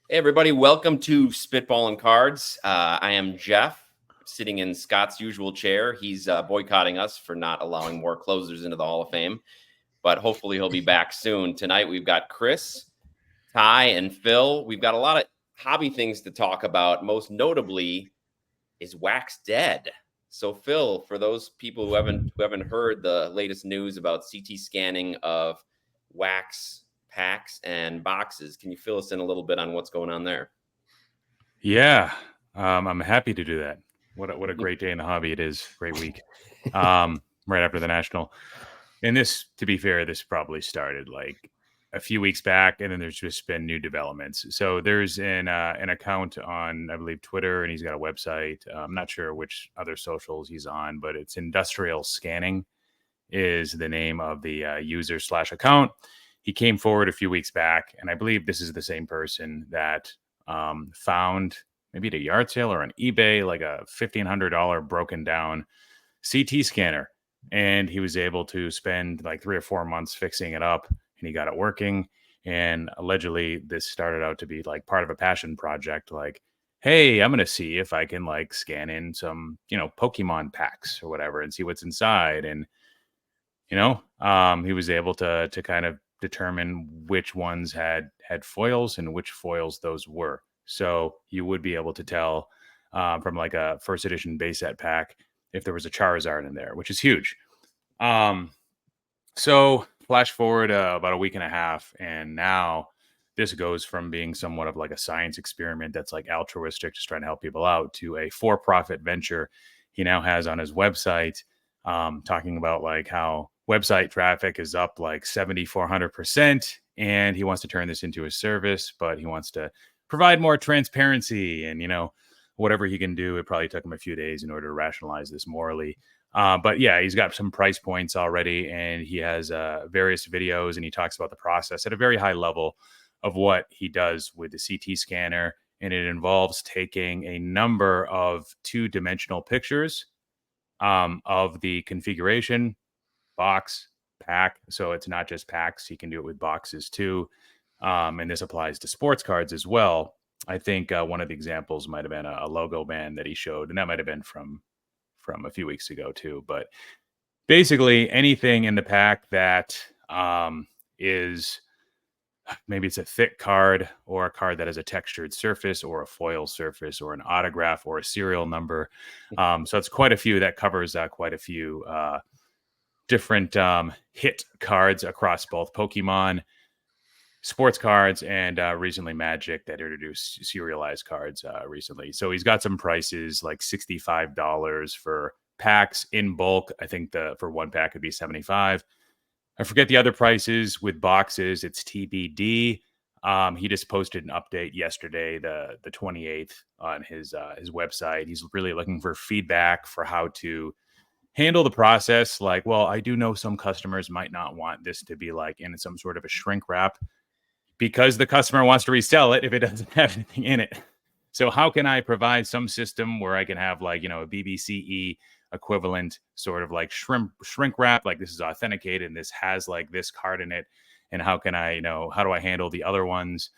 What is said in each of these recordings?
Hey, everybody, welcome to Spitballin' Cards. I am Jeff, sitting in Scott's usual chair. He's boycotting us for not allowing more closers into the Hall of Fame, but hopefully he'll be back soon. Tonight, we've got Chris, Ty, and Phil. We've got a lot of hobby things to talk about. Most notably, is Wax dead? So, Phil, for those people who haven't heard the latest news about CT scanning of Wax packs and boxes, can you fill us in a little bit on what's going on there? Yeah, I'm happy to do that. What a great day in the hobby it is. Great week. Right after the national. And this, to be fair, this probably started like a few weeks back, and then there's just been new developments. So there's an account on, I believe, Twitter, and he's got a website. I'm not sure which other socials he's on, but it's Industrial Scanning is the name of the user/account. He came forward a few weeks back, and I believe this is the same person that found maybe at a yard sale or on eBay like a $1,500 broken down CT scanner, and he was able to spend like 3 or 4 months fixing it up, and he got it working. And allegedly, this started out to be like part of a passion project. Like, hey, I'm gonna see if I can like scan in some Pokemon packs or whatever and see what's inside. And he was able to kind of determine which ones had foils and which foils those were. So you would be able to tell from like a first edition base set pack if there was a Charizard in there, which is huge. Um, so flash forward about a week and a half, and now this goes from being somewhat of like a science experiment that's like altruistic, just trying to help people out, to a for-profit venture he now has on his website, talking about like how website traffic is up like 7,400%, and he wants to turn this into a service, but he wants to provide more transparency and whatever he can do. It probably took him a few days in order to rationalize this morally. But yeah, he's got some price points already, and he has various videos, and he talks about the process at a very high level of what he does with the CT scanner. And it involves taking a number of two-dimensional pictures of the configuration, box, pack. So it's not just packs. He can do it with boxes too. And this applies to sports cards as well. I think one of the examples might have been a logo band that he showed, and that might have been from a few weeks ago too. But basically, anything in the pack that is maybe it's a thick card or a card that has a textured surface or a foil surface or an autograph or a serial number. So it's quite a few. That covers quite a few different hit cards across both Pokemon, sports cards, and recently Magic that introduced serialized cards recently. So he's got some prices like $65 for packs in bulk. I think for one pack would be 75. I forget the other prices with boxes. It's TBD. He just posted an update yesterday, the 28th, on his website. He's really looking for feedback for how to handle the process. Like, well, I do know some customers might not want this to be like in some sort of a shrink wrap because the customer wants to resell it if it doesn't have anything in it. So how can I provide some system where I can have like, a BBCE equivalent sort of like shrink wrap, like this is authenticated and this has like this card in it. And how can I, how do I handle the other ones?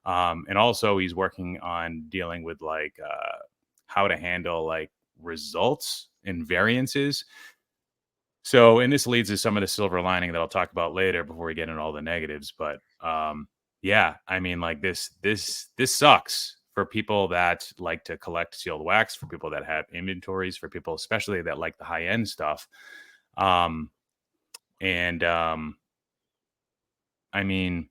And also he's working on dealing with like how to handle like results and variances. So, and this leads to some of the silver lining that I'll talk about later before we get into all the negatives. But yeah, I mean, like this sucks for people that like to collect sealed wax, for people that have inventories, for people especially that like the high end stuff. And I mean,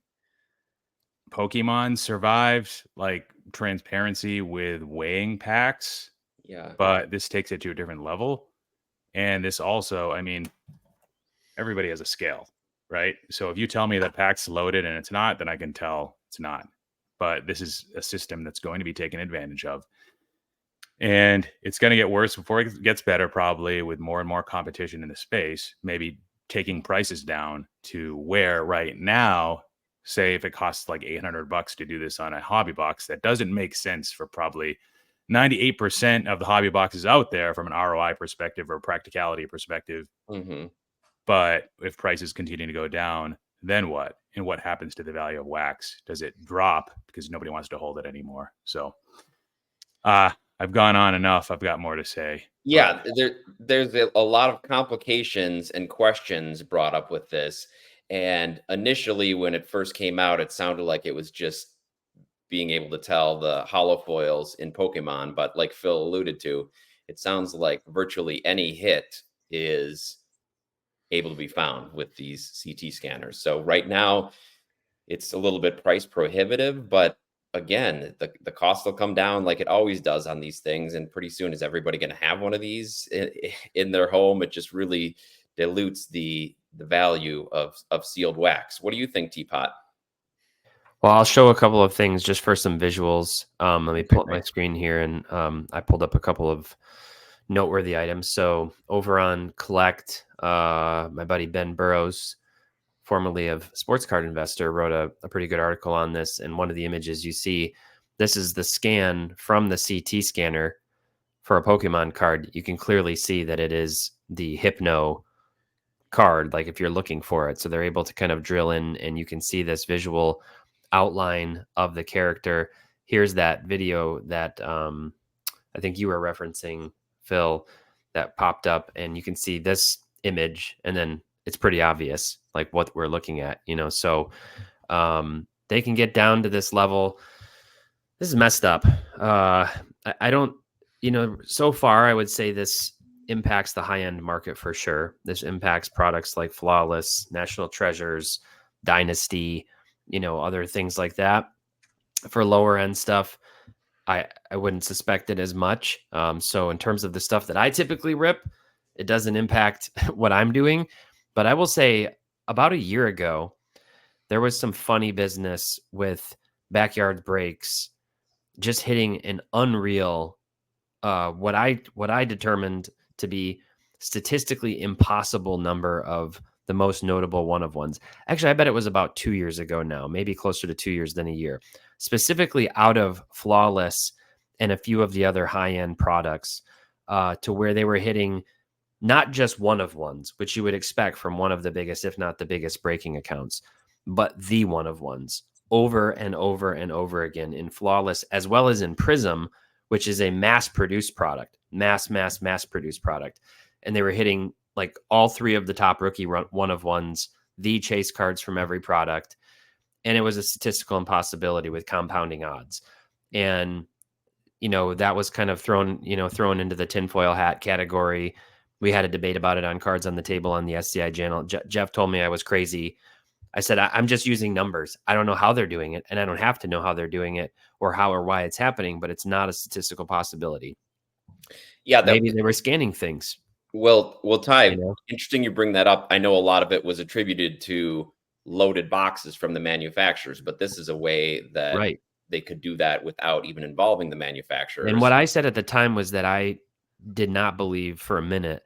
Pokemon survived like transparency with weighing packs, Yeah. but this takes it to a different level. And this also, I mean, everybody has a scale, right? So if you tell me that pack's loaded and it's not, then I can tell it's not. But this is a system that's going to be taken advantage of. And it's going to get worse before it gets better, probably with more and more competition in the space, maybe taking prices down to where right now, say if it costs like $800 to do this on a hobby box, that doesn't make sense for probably 98% of the hobby boxes out there from an ROI perspective or practicality perspective. Mm-hmm. But if prices continue to go down, then what? And what happens to the value of wax? Does it drop because nobody wants to hold it anymore? So I've gone on enough. I've got more to say. Yeah, there's a lot of complications and questions brought up with this. And initially, when it first came out, it sounded like it was just being able to tell the holofoils in Pokemon. But like Phil alluded to, it sounds like virtually any hit is able to be found with these CT scanners. So right now, it's a little bit price prohibitive, but again, the cost will come down like it always does on these things. And pretty soon, is everybody going to have one of these in their home? It just really dilutes the value of sealed wax. What do you think, Teapot? Well, I'll show a couple of things just for some visuals. Let me pull up my screen here, and I pulled up a couple of noteworthy items. So over on Collect, my buddy Ben Burrows, formerly of Sports Card Investor, wrote a pretty good article on this. And one of the images you see, this is the scan from the CT scanner for a Pokemon card. You can clearly see that it is the Hypno card, like if you're looking for it. So they're able to kind of drill in, and you can see this visual outline of the character. Here's that video that I think you were referencing, Phil, that popped up, and you can see this image, and then it's pretty obvious like what we're looking at, so they can get down to this level. This is messed up. I don't, so far I would say this impacts the high-end market for sure. This impacts products like Flawless, National Treasures, Dynasty, other things like that. For lower end stuff, I wouldn't suspect it as much. So in terms of the stuff that I typically rip, it doesn't impact what I'm doing. But I will say about a year ago, there was some funny business with Backyard Breaks just hitting an unreal, what I determined to be statistically impossible number of the most notable one-of-ones. Actually, I bet it was about 2 years ago now, maybe closer to 2 years than a year, specifically out of Flawless and a few of the other high-end products, to where they were hitting not just one-of-ones, which you would expect from one of the biggest, if not the biggest breaking accounts, but the one-of-ones over and over and over again in Flawless, as well as in Prism, which is a mass-produced product, mass-produced product. And they were hitting like all three of the top rookie one-of-ones, the chase cards from every product. And it was a statistical impossibility with compounding odds. And, that was kind of thrown into the tinfoil hat category. We had a debate about it on Cards on the Table on the SCI channel. Jeff told me I was crazy. I said, I'm just using numbers. I don't know how they're doing it, and I don't have to know how they're doing it or how or why it's happening, but it's not a statistical possibility. Yeah, maybe they were scanning things. Well, Ty, interesting you bring that up. I know a lot of it was attributed to loaded boxes from the manufacturers, but this is a way that they could do that without even involving the manufacturers. And what I said at the time was that I did not believe for a minute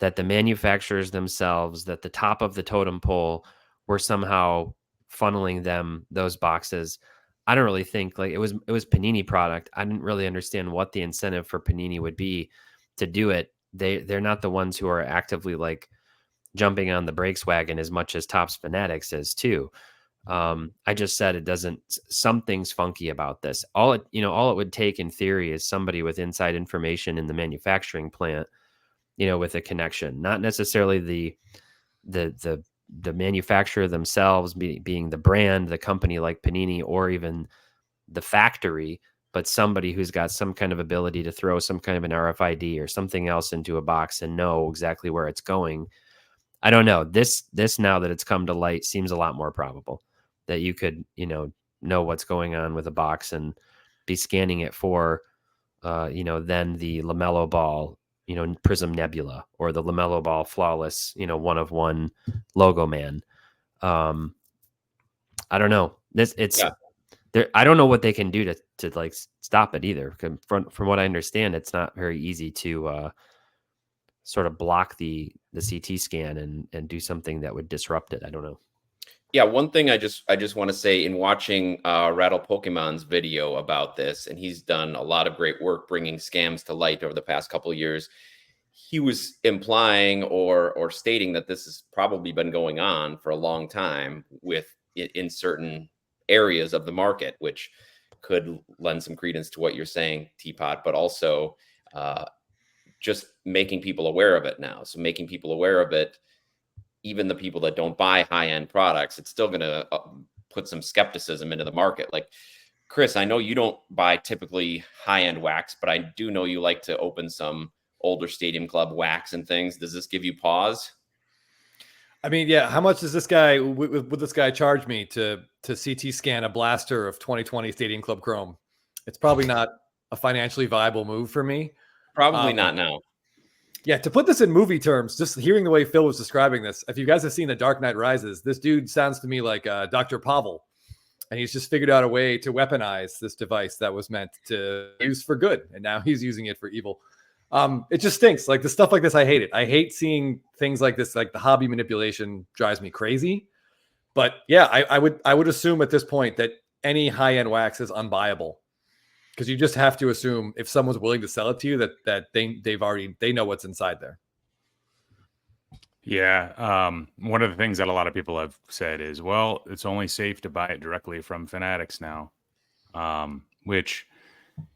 that the manufacturers themselves, that the top of the totem pole, were somehow funneling them those boxes. I don't really think it was Panini product. I didn't really understand what the incentive for Panini would be to do it. They're not the ones who are actively like jumping on the brakes wagon as much as Topps Fanatics is too. I just said it doesn't. Something's funky about this. All it would take in theory is somebody with inside information in the manufacturing plant, with a connection, not necessarily the manufacturer themselves being the brand, the company like Panini, or even the factory, but somebody who's got some kind of ability to throw some kind of an RFID or something else into a box and know exactly where it's going. I don't know. This now that it's come to light seems a lot more probable that you could, know what's going on with a box and be scanning it for, then the LaMelo Ball, Prism Nebula, or the LaMelo Ball Flawless, one-of-one logo man. I don't know. I don't know what they can do to like stop it either. From what I understand, it's not very easy to sort of block the CT scan and do something that would disrupt it. I don't know. Yeah, one thing I just want to say, in watching Rattle Pokemon's video about this, and he's done a lot of great work bringing scams to light over the past couple of years. he was implying or stating that this has probably been going on for a long time in certain areas of the market, which could lend some credence to what you're saying, Teapot, but also just making people aware of it now. So making people aware of it, even the people that don't buy high-end products, it's still going to put some skepticism into the market. Like, Chris, I know you don't buy typically high-end wax, but I do know you like to open some older Stadium Club wax and things. Does this give you pause? I mean, yeah. How much does this guy would this guy charge me to CT scan a blaster of 2020 Stadium Club Chrome? It's probably not a financially viable move for me. Probably not now. Yeah, to put this in movie terms, just hearing the way Phil was describing this, if you guys have seen The Dark Knight Rises, this dude sounds to me like Dr. Pavel, and he's just figured out a way to weaponize this device that was meant to use for good, and now he's using it for evil. It just stinks. Like the stuff like this, I hate it. I hate seeing things like this. Like the hobby manipulation drives me crazy. But yeah, I would assume at this point that any high-end wax is unbuyable, because you just have to assume if someone's willing to sell it to you that they know what's inside there. Yeah. One of the things that a lot of people have said is, well, it's only safe to buy it directly from Fanatics now, which,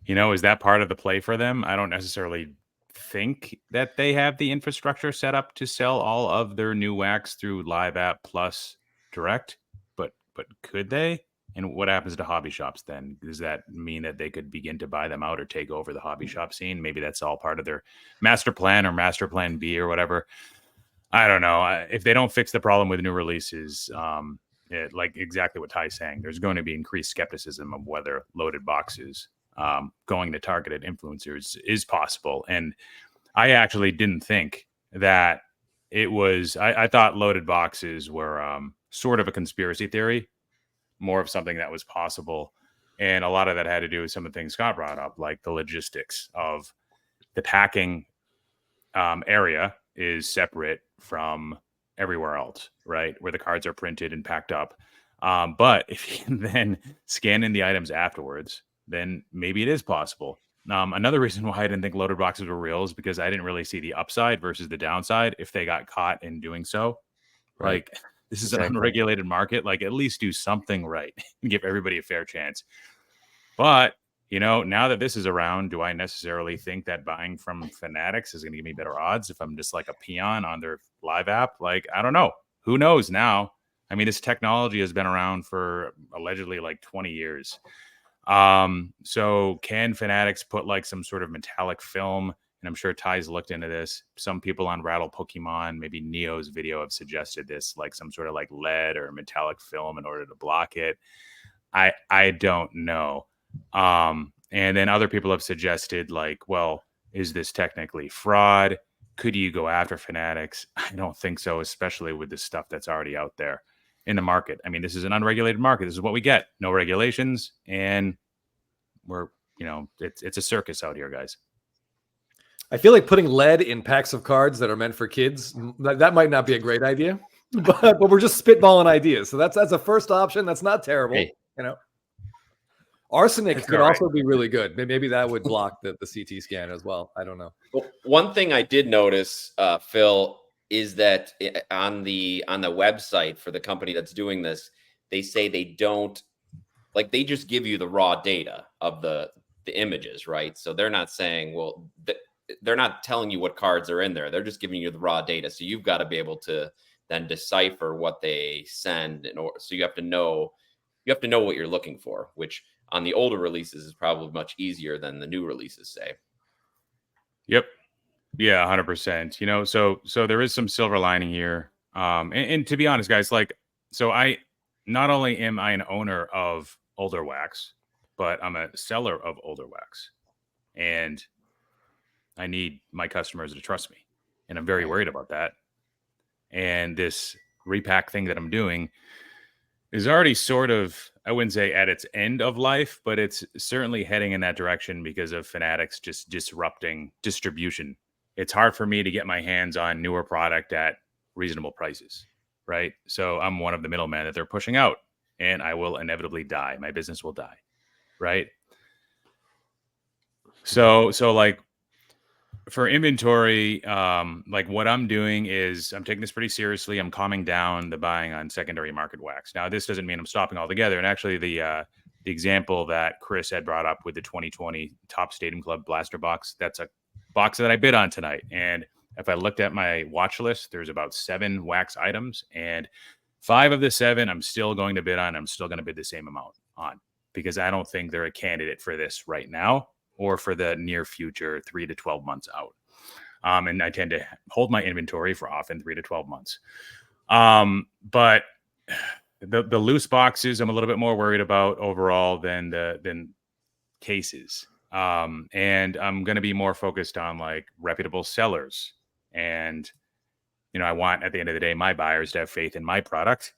is that part of the play for them? I don't necessarily think that they have the infrastructure set up to sell all of their new wax through Live App Plus direct, but could they? And what happens to hobby shops then? Does that mean that they could begin to buy them out or take over the hobby shop scene? Maybe that's all part of their master plan or master plan B or whatever. I don't know. If they don't fix the problem with new releases, like exactly what Ty's saying, there's going to be increased skepticism of whether loaded boxes going to targeted influencers is possible. And I actually didn't think that it was, I thought loaded boxes were sort of a conspiracy theory, more of something that was possible. And a lot of that had to do with some of the things Scott brought up, like the logistics of the packing area is separate from everywhere else, right? Where the cards are printed and packed up. But if you can then scan in the items afterwards, then maybe it is possible. Another reason why I didn't think loaded boxes were real is because I didn't really see the upside versus the downside if they got caught in doing so. Right. Like, this is an unregulated market. Like, at least do something right and give everybody a fair chance. But, now that this is around, do I necessarily think that buying from Fanatics is going to give me better odds if I'm just like a peon on their live app? Like, I don't know. Who knows now? I mean, this technology has been around for allegedly like 20 years. So can Fanatics put like some sort of metallic film? And I'm sure Ty's looked into this. Some people on Rattle Pokemon, maybe Neo's video, have suggested this, like some sort of like lead or metallic film in order to block it. I don't know. And then other people have suggested like, well, is this technically fraud? Could you go after Fanatics? I don't think so, especially with the stuff that's already out there in the market. I mean, this is an unregulated market. This is what we get. No regulations. And we're, it's a circus out here, guys. I feel like putting lead in packs of cards that are meant for kids, that might not be a great idea, but we're just spitballing ideas. So that's a first option. That's not terrible. Hey. Arsenic could also be really good. Maybe that would block the CT scan as well. I don't know. Well, one thing I did notice, Phil, is that on the website for the company that's doing this, they say they don't, like, they just give you the raw data of the images, right? So they're not saying, well, they're not telling you what cards are in there. They're just giving you the raw data. So you've got to be able to then decipher what they send. So you have to know what you're looking for, which on the older releases is probably much easier than the new releases say. Yep. Yeah, 100%. So there is some silver lining here. And to be honest, guys, like, so I not only am I an owner of older wax, but I'm a seller of older wax. And I need my customers to trust me. And I'm very worried about that. And this repack thing that I'm doing is already sort of, I wouldn't say at its end of life, but it's certainly heading in that direction because of Fanatics just disrupting distribution. It's hard for me to get my hands on newer product at reasonable prices, right? So I'm one of the middlemen that they're pushing out, and I will inevitably die. My business will die, right? So like, For inventory, like what I'm doing is I'm taking this pretty seriously. I'm calming down the buying on secondary market wax. Now, this doesn't mean I'm stopping altogether. And actually, the example that Chris had brought up with the 2020 Top Stadium Club Blaster box, that's a box that I bid on tonight. And if I looked at my watch list, there's about 7 wax items, and 5 of the 7 I'm still going to bid on. I'm still going to bid the same amount on because I don't think they're a candidate for this right now or for the near future, 3 to 12 months out. And I tend to hold my inventory for often 3 to 12 months. But the loose boxes, I'm a little bit more worried about overall than cases. And I'm going to be more focused on like reputable sellers. And, I want at the end of the day, my buyers to have faith in my product.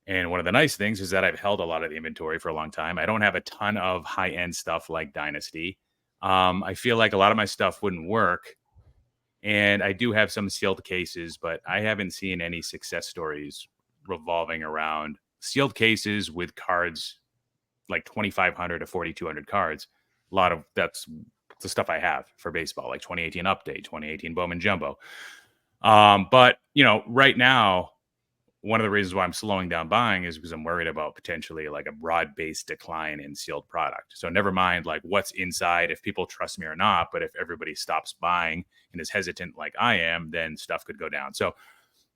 And one of the nice things is that I've held a lot of the inventory for a long time. I don't have a ton of high-end stuff like Dynasty. I feel like a lot of my stuff wouldn't work. And I do have some sealed cases, but I haven't seen any success stories revolving around sealed cases with cards like 2,500 to 4,200 cards. A lot of that's the stuff I have for baseball, like 2018 Update, 2018 Bowman Jumbo. But, right now, one of the reasons why I'm slowing down buying is because I'm worried about potentially like a broad-based decline in sealed product. So never mind like what's inside, if people trust me or not, but if everybody stops buying and is hesitant like I am, then stuff could go down. So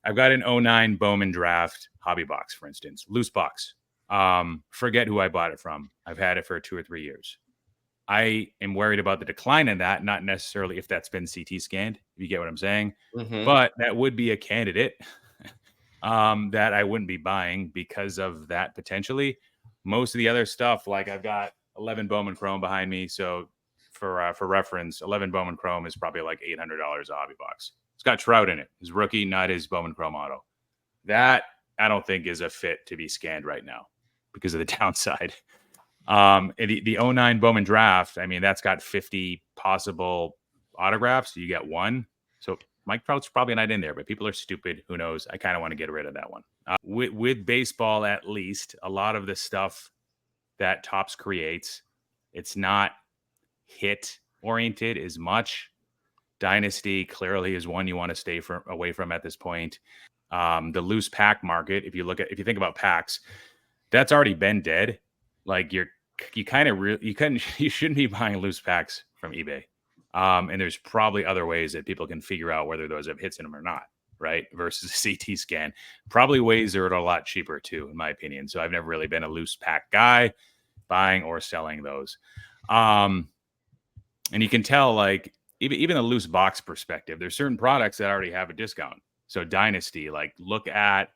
I've got an 09 Bowman Draft hobby box, for instance, loose box. Forget who I bought it from. I've had it for 2 or 3 years. I am worried about the decline in that, not necessarily if that's been CT scanned, if you get what I'm saying, but that would be a candidate that I wouldn't be buying because of that potentially. Most of the other stuff, like I've got 11 Bowman Chrome behind me. So for reference, 11 Bowman Chrome is probably like $800 a hobby box. It's got Trout in it. His rookie, not his Bowman Chrome auto. That I don't think is a fit to be scanned right now because of the downside. The 09 Bowman Draft, I mean, that's got 50 possible autographs. You get one. So Mike Trout's probably not in there, but people are stupid. Who knows? I kind of want to get rid of that one. With baseball, at least, a lot of the stuff that Topps creates, it's not hit oriented as much. Dynasty clearly is one you want to stay away from at this point. The loose pack market, if you think about packs, that's already been dead. Like you shouldn't be buying loose packs from eBay. And there's probably other ways that people can figure out whether those have hits in them or not, right? Versus a CT scan. Probably ways that are a lot cheaper too, in my opinion. So I've never really been a loose pack guy, buying or selling those. And you can tell, like, even a loose box perspective, there's certain products that already have a discount. So Dynasty, like, look at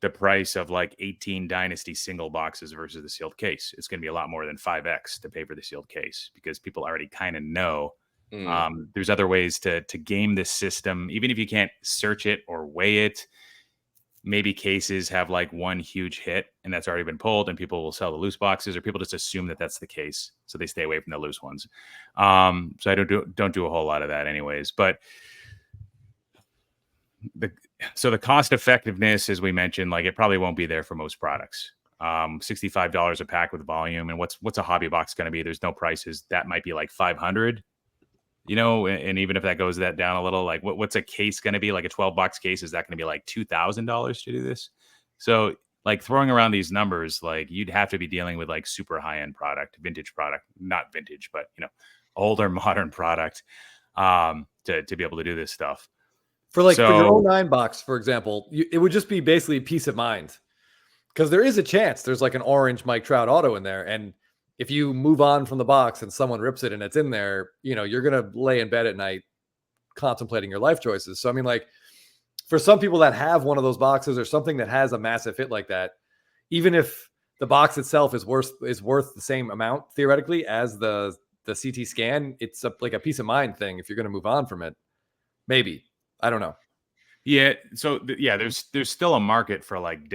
the price of like 18 Dynasty single boxes versus the sealed case. It's going to be a lot more than 5x to pay for the sealed case because people already kind of know. There's other ways to game this system, even if you can't search it or weigh it. Maybe cases have like one huge hit and that's already been pulled and people will sell the loose boxes, or people just assume that that's the case. So they stay away from the loose ones. So I don't do a whole lot of that anyways, but the cost effectiveness, as we mentioned, like it probably won't be there for most products. $65 a pack with volume. And what's a hobby box going to be? There's no prices. That might be like $500, and even if that goes down a little, like what's a case going to be? Like a 12 box case, is that going to be like $2,000 to do this? So like throwing around these numbers, like you'd have to be dealing with like super high end product, vintage product, not vintage, but older modern product to be able to do this stuff. For your 09 box, for example, it would just be basically peace of mind, because there is a chance there's like an orange Mike Trout auto in there. And if you move on from the box and someone rips it and it's in there, you're going to lay in bed at night contemplating your life choices. So, I mean, like for some people that have one of those boxes or something that has a massive hit like that, even if the box itself is worth the same amount theoretically as the CT scan, it's like a peace of mind thing if you're going to move on from it. Maybe. I don't know. Yeah. So there's still a market for like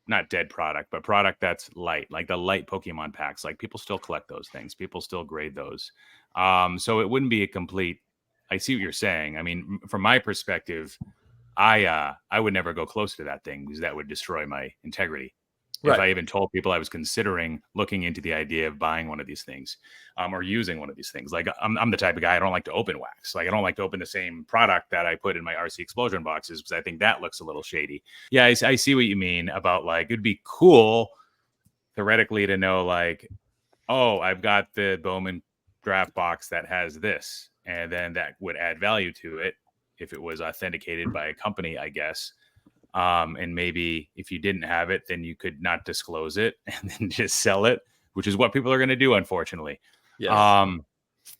not dead product, but product that's light, like the light Pokemon packs. Like people still collect those things. People still grade those. So it wouldn't be a complete. I see what you're saying. I mean, from my perspective, I would never go close to that thing because that would destroy my integrity. if I even told people I was considering looking into the idea of buying one of these things, or using one of these things. Like I'm the type of guy, I don't like to open wax. Like I don't like to open the same product that I put in my RC Explosion boxes because I think that looks a little shady. Yeah, I see what you mean about like, it'd be cool theoretically to know like, oh, I've got the Bowman draft box that has this, and then that would add value to it if it was authenticated by a company, I guess. And maybe if you didn't have it, then you could not disclose it and then just sell it, which is what people are going to do, unfortunately. Yes.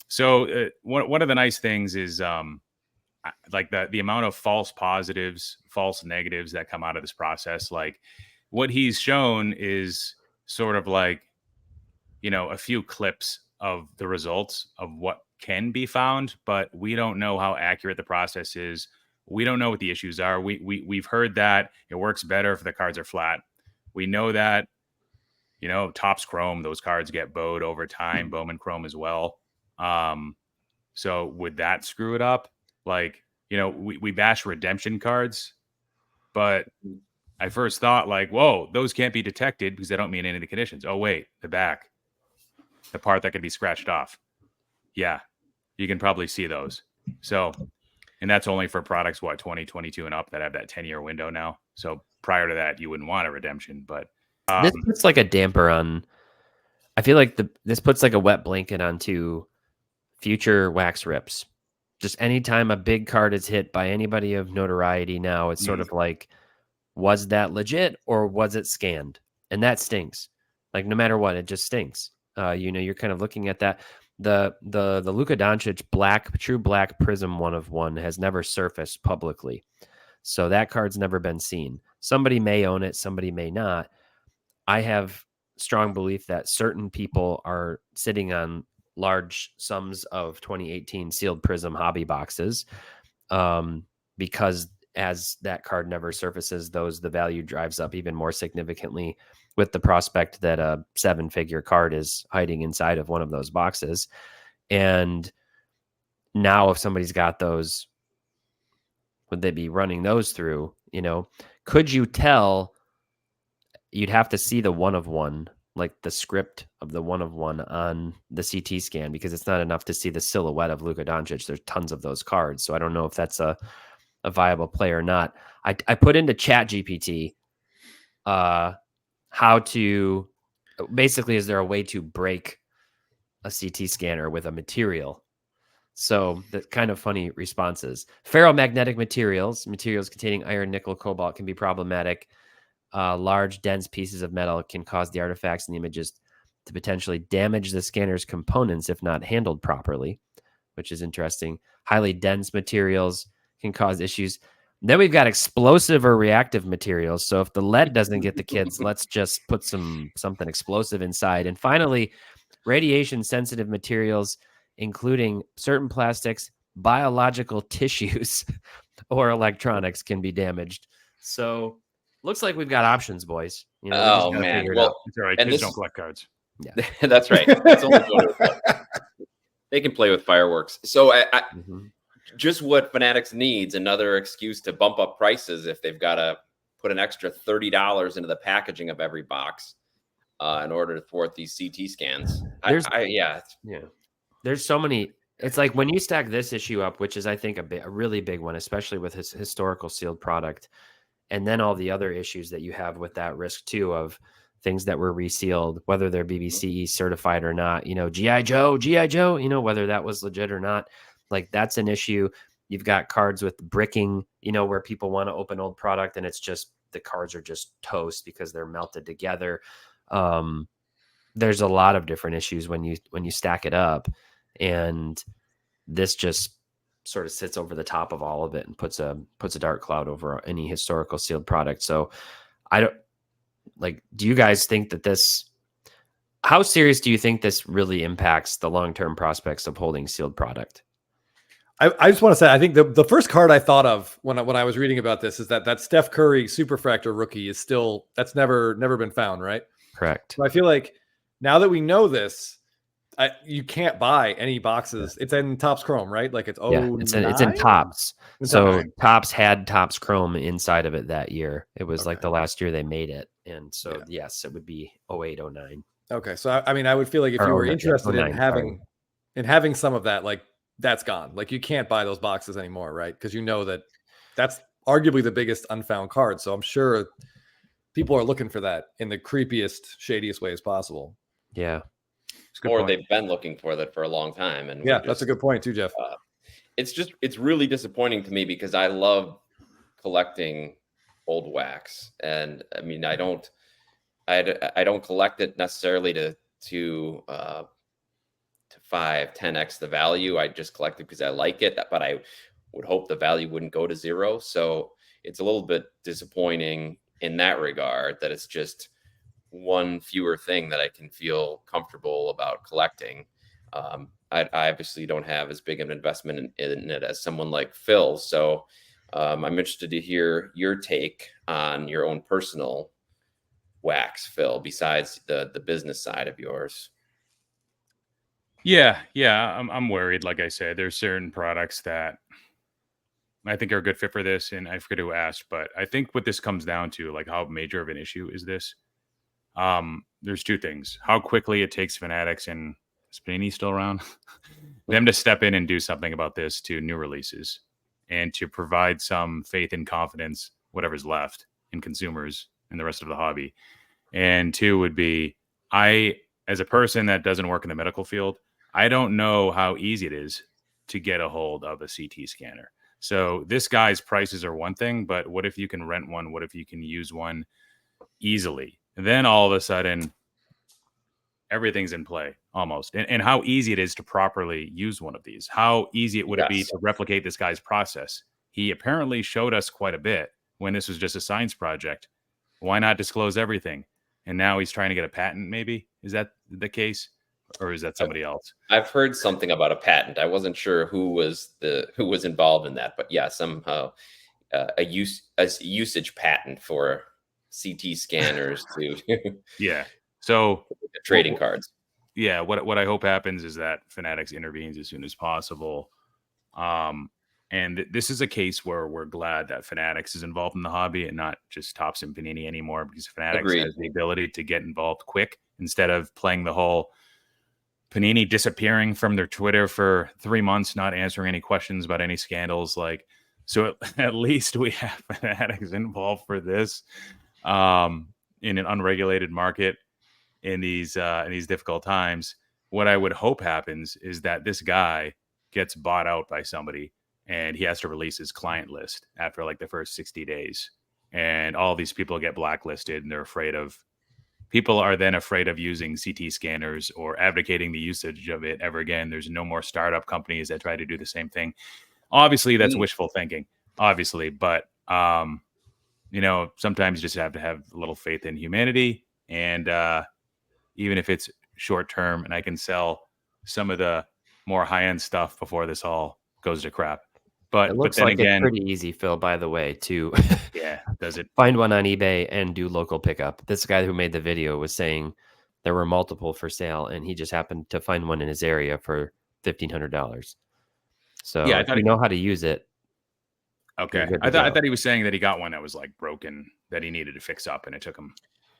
So one of the nice things is like the amount of false positives, false negatives that come out of this process. Like what he's shown is sort of like, a few clips of the results of what can be found, but we don't know how accurate the process is. We don't know what the issues are. We've heard that it works better if the cards are flat. We know that, Topps Chrome, those cards get bowed over time, Bowman Chrome as well. So would that screw it up? Like, we bash redemption cards, but I first thought like, whoa, those can't be detected because they don't meet any of the conditions. Oh, wait, the back, the part that can be scratched off. Yeah, you can probably see those. So, and that's only for products, 2022 and up that have that 10-year window now. So prior to that, you wouldn't want a redemption, but this puts like a damper on, I feel like this puts like a wet blanket onto future wax rips. Just anytime a big card is hit by anybody of notoriety now, it's sort of like, was that legit or was it scanned? And that stinks. Like no matter what, it just stinks. You're kind of looking at that. The Luka Doncic true black prism 1/1 has never surfaced publicly. So that card's never been seen. Somebody may own it, somebody may not. I have strong belief that certain people are sitting on large sums of 2018 sealed prism hobby boxes, because as that card never surfaces, the value drives up even more significantly with the prospect that a 7-figure card is hiding inside of one of those boxes. And now if somebody's got those, would they be running those through? Could you tell? You'd have to see the 1/1, like the script of the 1/1 on the CT scan, because it's not enough to see the silhouette of Luka Doncic. There's tons of those cards. So I don't know if that's a viable play or not. I put into ChatGPT how to basically, is there a way to break a CT scanner with a material? So the kind of funny responses. Ferromagnetic materials containing iron, nickel, cobalt can be problematic. Large, dense pieces of metal can cause the artifacts and the images to potentially damage the scanner's components if not handled properly, which is interesting. Highly dense materials can cause issues. Then we've got explosive or reactive materials. So if the lead doesn't get the kids, let's just put something explosive inside. And finally, radiation sensitive materials, including certain plastics, biological tissues, or electronics can be damaged. So looks like we've got options, boys. Oh man, well, it's all right. And Kids don't collect cards. Yeah, that's right. It's only they can play with fireworks. So just what Fanatics needs, another excuse to bump up prices if they've got to put an extra $30 into the packaging of every box in order to thwart these CT scans. There's so many. It's like when you stack this issue up, which is I think a really big one, especially with his historical sealed product, and then all the other issues that you have with that risk too of things that were resealed, whether they're BBC certified or not. G.I. Joe, whether that was legit or not. Like that's an issue. You've got cards with bricking, where people want to open old product and it's just the cards are just toast because they're melted together. There's a lot of different issues when you stack it up, and this just sort of sits over the top of all of it and puts a dark cloud over any historical sealed product. So do you guys think that how serious do you think this really impacts the long-term prospects of holding sealed product? I just want to say, I think the first card I thought of when I was reading about this is that Steph Curry Superfractor rookie is that's never been found, right? Correct. So I feel like now that we know this, you can't buy any boxes. It's in Topps Chrome, right? Like it's it's in 09? Topps. It's So 09. Topps had Topps Chrome inside of it that year. It was like Okay. the last year they made it, and so Yeah. yes, it would be 08, 09. Okay, so I mean, I would feel like if Or you were 09, yeah, interested 09, sorry. in having some of that, like that's gone. Like you can't buy those boxes anymore, right? Because you know that that's arguably the biggest unfound card. So I'm sure people are looking for that in the creepiest, shadiest ways possible. Yeah. It's a good Or point. they've been looking for that for a long time. And Yeah, we're that's a just, good point too, Jeff. it's really disappointing to me because I love collecting old wax. And I mean, I don't collect it necessarily to 5-10x the value. I just collect it because I like it, but I would hope the value wouldn't go to zero. So it's a little bit disappointing in that regard that it's just one fewer thing that I can feel comfortable about collecting. I obviously don't have as big an investment in it as someone like Phil. So I'm interested to hear your take on your own personal wax, Phil, besides the business side of yours. Yeah, I'm worried. Like I said, there's certain products that I think are a good fit for this, and I forget who asked, but I think what this comes down to, like, how major of an issue is this? There's two things: how quickly it takes Fanatics, and is Panini still around, them to step in and do something about this to new releases, and to provide some faith and confidence, whatever's left, in consumers and the rest of the hobby. And two would be, I, as a person that doesn't work in the medical field, I don't know how easy it is to get a hold of a CT scanner. So this guy's prices are one thing, but what if you can rent one? What if you can use one easily? And then all of a sudden, everything's in play almost. And how easy it is to properly use one of these. How easy it would it be Yes. to replicate this guy's process? He apparently showed us quite a bit when this was just a science project. Why not disclose everything? And now he's trying to get a patent, maybe? Is that the case? Or is that somebody else? I've heard something about a patent. I wasn't sure who was involved in that, but yeah, somehow a usage patent for CT scanners to Yeah. So trading cards. yeah, what I hope happens is that Fanatics intervenes as soon as possible. And this is a case where we're glad that Fanatics is involved in the hobby and not just Topps and Panini anymore, because Fanatics Agreed. has the ability to get involved quick instead of playing the whole Panini disappearing from their Twitter for 3 months, not answering any questions about any scandals. Like, so at least we have Fanatics involved for this in an unregulated market in these difficult times. What I would hope happens is that this guy gets bought out by somebody and he has to release his client list after like the first 60 days. And all these people get blacklisted and they're afraid of, people are then afraid of using CT scanners or advocating the usage of it ever again. There's no more startup companies that try to do the same thing. Obviously, that's wishful thinking, obviously. But, you know, sometimes you just have to have a little faith in humanity. And even if it's short term, and I can sell some of the more high-end stuff before this all goes to crap. But It looks then like again, it's pretty easy, Phil, by the way, to yeah, does it? find one on eBay and do local pickup. This guy who made the video was saying there were multiple for sale, and he just happened to find one in his area for $1,500. So Yeah, I if thought you know how to use it. Okay, You're good I to go. thought he was saying that he got one that was like broken that he needed to fix up, and it took him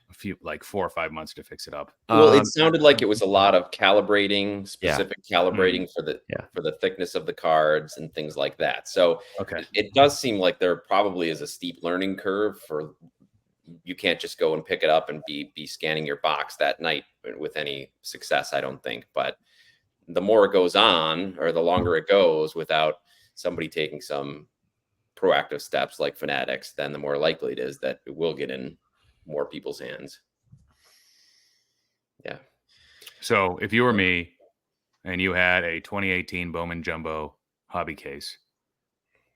a few, like 4 or 5 months to fix it up. Well, it sounded like it was a lot of calibrating, specific calibrating for the thickness of the cards and things like that. So Okay, it does seem like there probably is a steep learning curve for, you can't just go and pick it up and be scanning your box that night with any success, I don't think. But the more it goes on, or the longer it goes without somebody taking some proactive steps like Fanatics, then the more likely it is that it will get in more people's hands. Yeah. so if you were me and you had a 2018 Bowman Jumbo hobby case,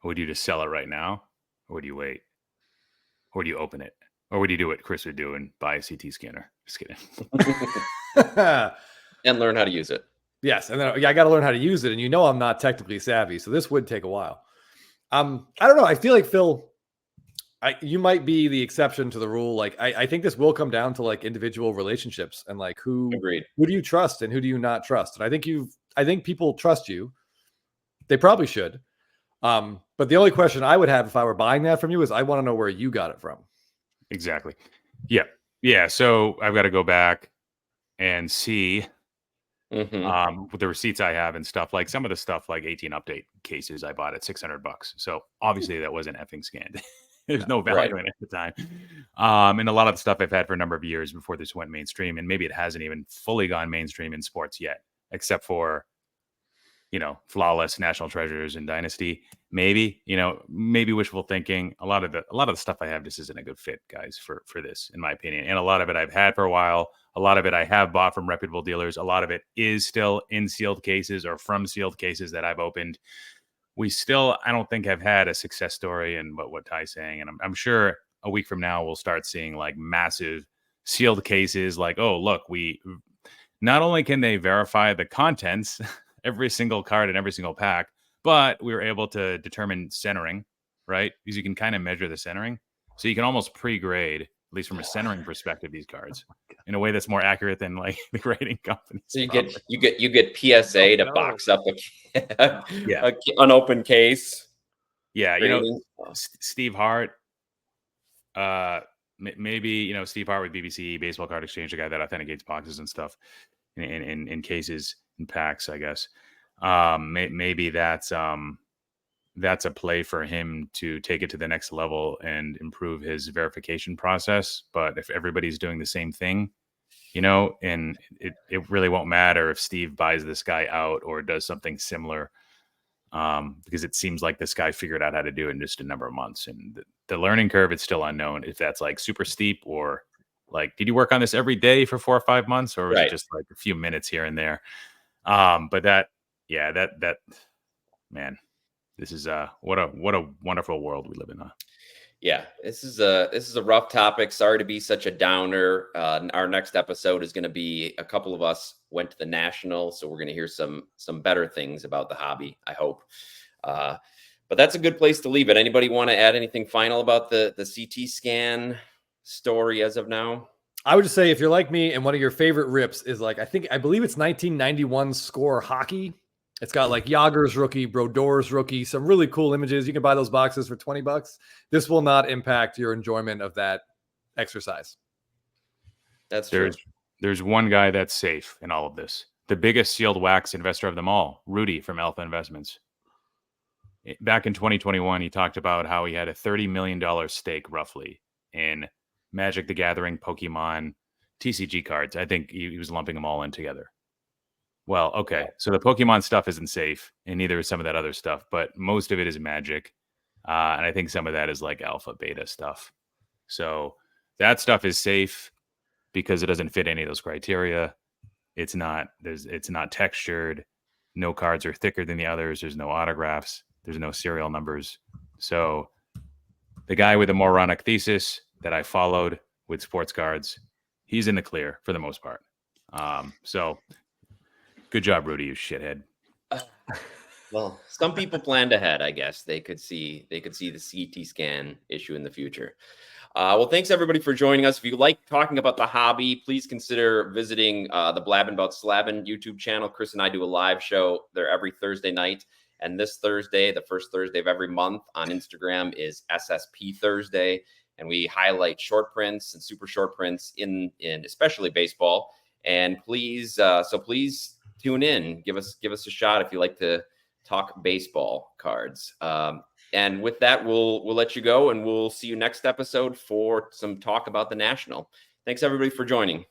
would you just sell it right now, or would you wait, or would you open it, or would you do what Chris would do and buy a CT scanner? Just kidding. And learn how to use it. Yes, and then I got to learn how to use it, and you know I'm not technically savvy, so this would take a while. I don't know. I feel like Phil. you might be the exception to the rule. Like, I think this will come down to like individual relationships and like who Agreed. do you trust and who do you not trust? And I think people trust you. They probably should. But the only question I would have if I were buying that from you is I want to know where you got it from. Exactly. Yeah. Yeah. So I've got to go back and see with the receipts I have and stuff, like some of the stuff like 18 update cases I bought at $600. So obviously that wasn't effing scanned. There's no value in it at the time. And a lot of the stuff I've had for a number of years before this went mainstream, and maybe it hasn't even fully gone mainstream in sports yet, except for, Flawless, National Treasures, and Dynasty. Maybe, maybe wishful thinking. A lot of the stuff I have just isn't a good fit, guys, for this, in my opinion. And a lot of it I've had for a while. A lot of it I have bought from reputable dealers. A lot of it is still in sealed cases or from sealed cases that I've opened. We still, I don't think, have had a success story in what Ty's saying. And I'm sure a week from now we'll start seeing like massive sealed cases. Like, oh, look, we not only can they verify the contents, every single card in every single pack, but we were able to determine centering, right? Because you can kind of measure the centering. So you can almost pre-grade, at least from a centering perspective, these cards in a way that's more accurate than like the grading companies. So you get PSA to box up a unopened case. Yeah, Steve Hart. Maybe Steve Hart with BBC Baseball Card Exchange, the guy that authenticates boxes and stuff in cases and packs, I guess. Maybe that's a play for him to take it to the next level and improve his verification process. But if everybody's doing the same thing, and it really won't matter if Steve buys this guy out or does something similar, because it seems like this guy figured out how to do it in just a number of months. And the learning curve is still unknown if that's like super steep or like, did you work on this every day for 4 or 5 months, or was it just like a few minutes here and there? But that man, this is what a wonderful world we live in. Yeah, this is a rough topic. Sorry to be such a downer. Our next episode is going to be a couple of us went to the National, so we're going to hear some better things about the hobby, I hope. But that's a good place to leave it. Anybody want to add anything final about the CT scan story as of now? I would just say, if you're like me and one of your favorite rips is like, I believe it's 1991 Score Hockey. It's got like Yager's rookie, Brodor's rookie, some really cool images. You can buy those boxes for $20. This will not impact your enjoyment of that exercise. That's true. There's one guy that's safe in all of this. The biggest sealed wax investor of them all, Rudy from Alpha Investments. Back in 2021, he talked about how he had a $30 million stake roughly in Magic the Gathering, Pokemon, TCG cards. I think he was lumping them all in together. Well, okay. So the Pokemon stuff isn't safe, and neither is some of that other stuff, but most of it is Magic. And I think some of that is like alpha, beta stuff. So that stuff is safe because it doesn't fit any of those criteria. It's not textured. No cards are thicker than the others. There's no autographs. There's no serial numbers. So the guy with the moronic thesis that I followed with sports cards, he's in the clear for the most part. So good job, Rudy, you shithead. Well, some people planned ahead, I guess. They could see the CT scan issue in the future. Well, thanks everybody for joining us. If you like talking about the hobby, please consider visiting the Blabbin' About Slabbin' YouTube channel. Chris and I do a live show there every Thursday night. And this Thursday, the first Thursday of every month on Instagram, is SSP Thursday. And we highlight short prints and super short prints in especially baseball. And please tune in. Give us a shot if you like to talk baseball cards. And with that, we'll let you go, and we'll see you next episode for some talk about the National. Thanks everybody for joining.